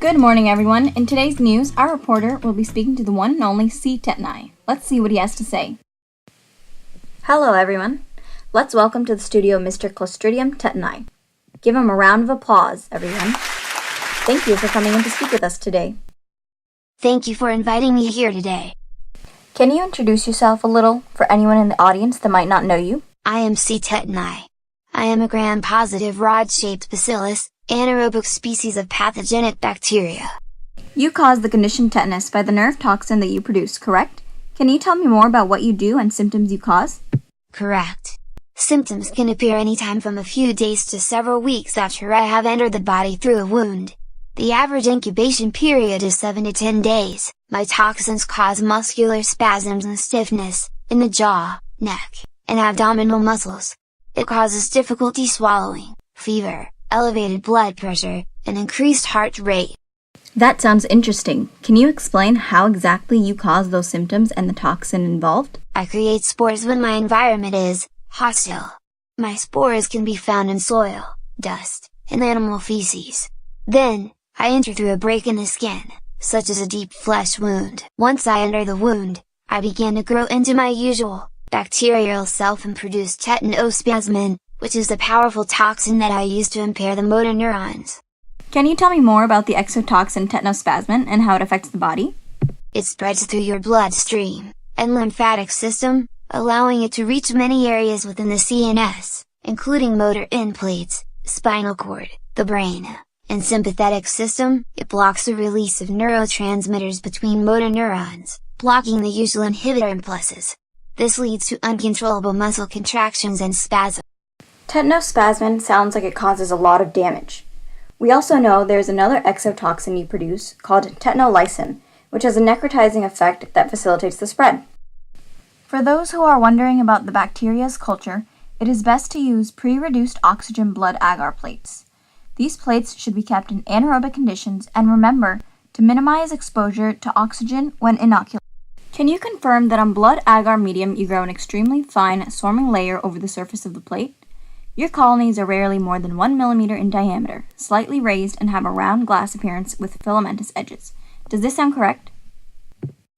Good morning, everyone. In today's news, our reporter will be speaking to the one and only C. Tetani. Let's see what he has to say. Hello, everyone. Let's welcome to the studio Mr. Clostridium tetani. Give him a round of applause, everyone. Thank you for coming in to speak with us today. Thank you for inviting me here today. Can you introduce yourself a little for anyone in the audience that might not know you? I am C. tetani. I am a gram-positive rod-shaped bacillus, anaerobic species of pathogenic bacteria. You cause the condition tetanus by the nerve toxin that you produce, correct? Can you tell me more about what you do and symptoms you cause? Correct. Symptoms can appear anytime from a few days to several weeks after I have entered the body through a wound. The average incubation period is 7 to 10 days. My toxins cause muscular spasms and stiffness, in the jaw, neck, and abdominal muscles. It causes difficulty swallowing, fever, elevated blood pressure, and increased heart rate. That sounds interesting. Can you explain how exactly you cause those symptoms and the toxin involved? I create spores when my environment is hostile. My spores can be found in soil, dust, and animal feces. Then, I enter through a break in the skin, such as a deep flesh wound. Once I enter the wound, I begin to grow into my usual bacterial self and produce tetanospasmin, which is the powerful toxin that I use to impair the motor neurons. Can you tell me more about the exotoxin tetanospasmin and how it affects the body? It spreads through your bloodstream and lymphatic system, allowing it to reach many areas within the CNS, including motor end plates, spinal cord, the brain, and sympathetic system. It blocks the release of neurotransmitters between motor neurons, blocking the usual inhibitor impulses. This leads to uncontrollable muscle contractions and spasms. Tetanospasmin sounds like it causes a lot of damage. We also know there's another exotoxin you produce called tetanolysin, which has a necrotizing effect that facilitates the spread. For those who are wondering about the bacteria's culture, it is best to use pre-reduced oxygen blood agar plates. These plates should be kept in anaerobic conditions, and remember to minimize exposure to oxygen when inoculated. Can you confirm that on blood agar medium you grow an extremely fine swarming layer over the surface of the plate? Your colonies are rarely more than 1 millimeter in diameter, slightly raised, and have a round glass appearance with filamentous edges. Does this sound correct?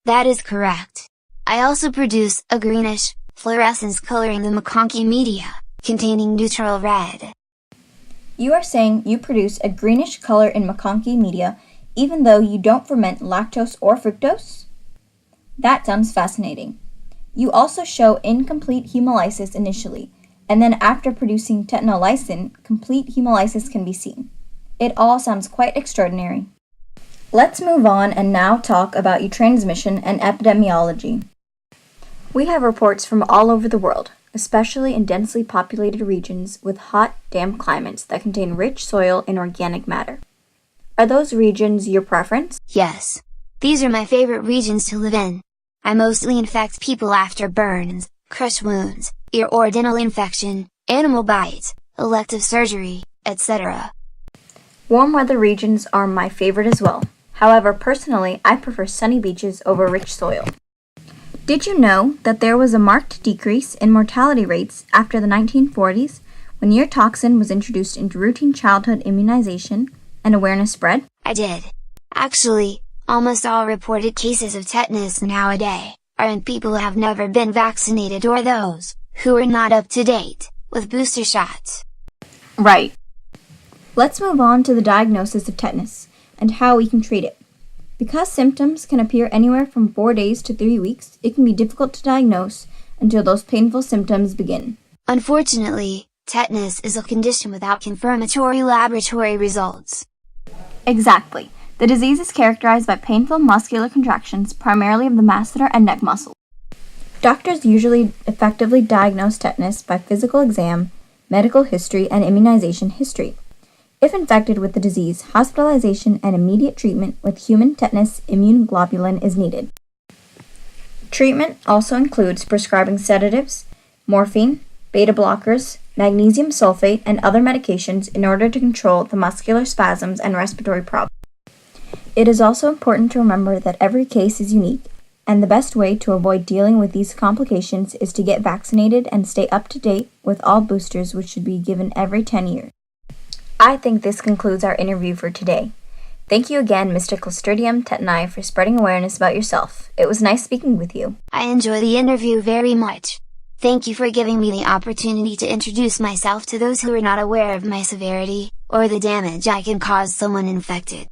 That is correct. I also produce a greenish fluorescence coloring the McConkey media, containing neutral red. You are saying you produce a greenish color in McConkey media even though you don't ferment lactose or fructose? That sounds fascinating. You also show incomplete hemolysis initially, and then after producing tetanolysin, complete hemolysis can be seen. It all sounds quite extraordinary. Let's move on and now talk about your transmission and epidemiology. We have reports from all over the world, especially in densely populated regions with hot, damp climates that contain rich soil and organic matter. Are those regions your preference? Yes. These are my favorite regions to live in. I mostly infect people after burns, crush wounds, ear or dental infection, animal bites, elective surgery, etc. Warm weather regions are my favorite as well. However, personally, I prefer sunny beaches over rich soil. Did you know that there was a marked decrease in mortality rates after the 1940s when your toxin was introduced into routine childhood immunization and awareness spread? I did. Actually, almost all reported cases of tetanus nowadays are in people who have never been vaccinated or those who are not up to date with booster shots. Right. Let's move on to the diagnosis of tetanus and how we can treat it. Because symptoms can appear anywhere from 4 days to 3 weeks, it can be difficult to diagnose until those painful symptoms begin. Unfortunately, tetanus is a condition without confirmatory laboratory results. Exactly. The disease is characterized by painful muscular contractions, primarily of the masseter and neck muscles. Doctors usually effectively diagnose tetanus by physical exam, medical history, and immunization history. If infected with the disease, hospitalization and immediate treatment with human tetanus immunoglobulin is needed. Treatment also includes prescribing sedatives, morphine, beta blockers, magnesium sulfate, and other medications in order to control the muscular spasms and respiratory problems. It is also important to remember that every case is unique, and the best way to avoid dealing with these complications is to get vaccinated and stay up to date with all boosters, which should be given every 10 years. I think this concludes our interview for today. Thank you again, Mr. Clostridium tetani, for spreading awareness about yourself. It was nice speaking with you. I enjoyed the interview very much. Thank you for giving me the opportunity to introduce myself to those who are not aware of my severity, or the damage I can cause someone infected.